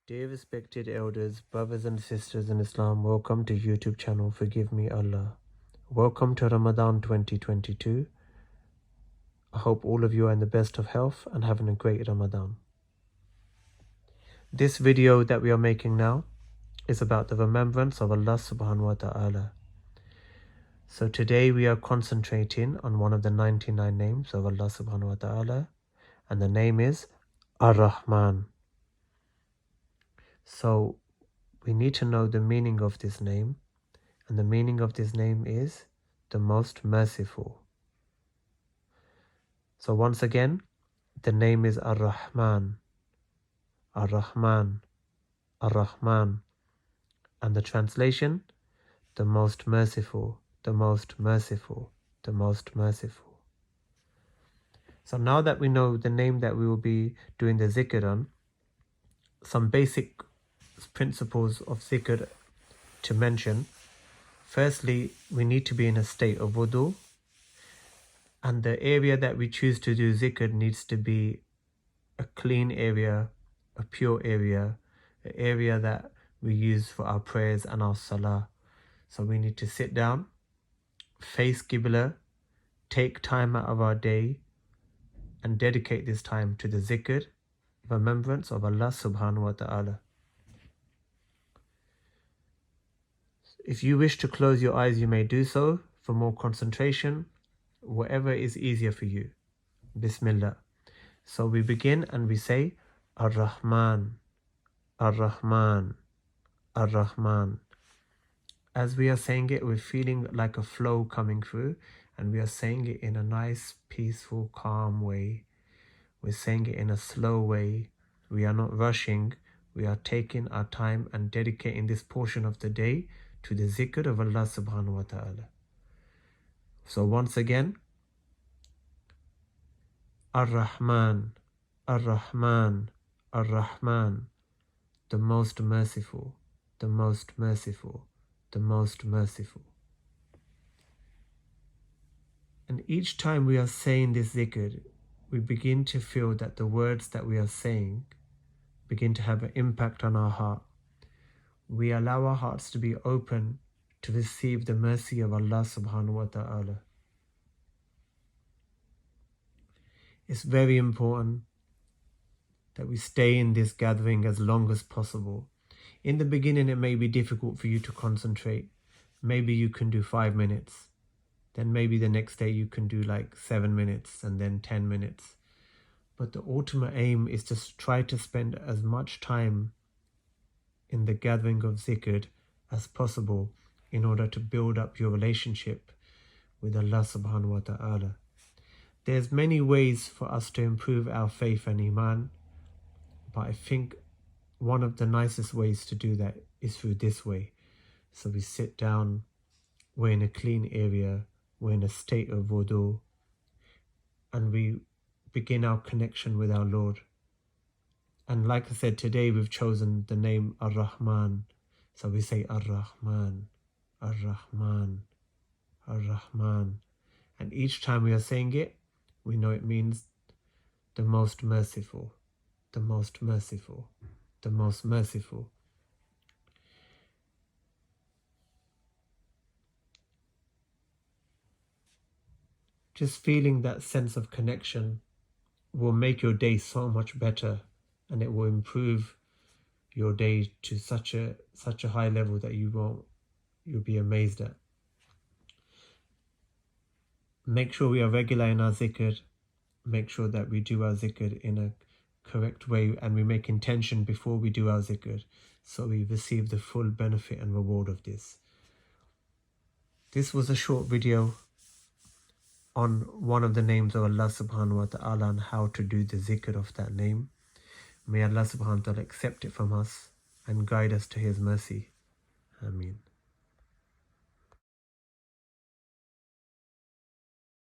Dear respected elders, brothers and sisters in Islam, welcome to YouTube channel Forgive Me Allah. Welcome to Ramadan 2022. I hope all of you are in the best of health and having a great Ramadan. This video that we are making now is about the remembrance of Allah subhanahu wa ta'ala. So today we are concentrating on one of the 99 names of Allah subhanahu wa ta'ala, and the name is Ar-RAHMAN. So we need to know the meaning of this name, and the meaning of this name is the most merciful. So once again, the name is Ar-RAHMAN, Ar-RAHMAN, Ar-RAHMAN, and the translation, the most merciful, the most merciful, the most merciful. So now that we know the name that we will be doing the zikr on, some basic principles of zikr to mention. Firstly, we need to be in a state of wudu, and the area that we choose to do zikr needs to be a clean area, a pure area, an area that we use for our prayers and our salah. So we need to sit down, face Qibla, take time out of our day and dedicate this time to the zikr, remembrance of Allah subhanahu wa ta'ala. If you wish to close your eyes, you may do so for more concentration, whatever is easier for you. Bismillah. So we begin and we say Ar-RAHMAN, Ar-RAHMAN, Ar-RAHMAN. As we are saying it, we're feeling like a flow coming through, and we are saying it in a nice, peaceful, calm way. We're saying it in a slow way. We are not rushing. We are taking our time and dedicating this portion of the day to the zikr of Allah subhanahu wa ta'ala. So once again, Ar-RAHMAN, Ar-RAHMAN, Ar-RAHMAN, the most merciful, the most merciful, the most merciful. And each time we are saying this zikr, we begin to feel that the words that we are saying begin to have an impact on our heart. We allow our hearts to be open to receive the mercy of Allah subhanahu wa ta'ala. It's very important that we stay in this gathering as long as possible. In the beginning, it may be difficult for you to concentrate. Maybe you can do 5 minutes. Then maybe the next day you can do like 7 minutes and then 10 minutes. But the ultimate aim is to try to spend as much time in the gathering of zikr as possible in order to build up your relationship with Allah subhanahu wa ta'ala. There's many ways for us to improve our faith and iman, but I think one of the nicest ways to do that is through this way. So we sit down, we're in a clean area, we're in a state of wudu, and we begin our connection with our Lord. And like I said, today we've chosen the name Ar-RAHMAN. So we say Ar-RAHMAN, Ar-RAHMAN, Ar-RAHMAN. And each time we are saying it, we know it means the most merciful, the most merciful, the most merciful. Just feeling that sense of connection will make your day so much better, and it will improve your day to such a high level that you'll be amazed at. Make sure we are regular in our zikr. Make sure that we do our zikr in a correct way, and we make intention before we do our zikr, so we receive the full benefit and reward of this. This was a short video on one of the names of Allah subhanahu wa ta'ala and how to do the zikr of that name. May Allah subhanahu wa ta'ala accept it from us and guide us to His mercy. Ameen.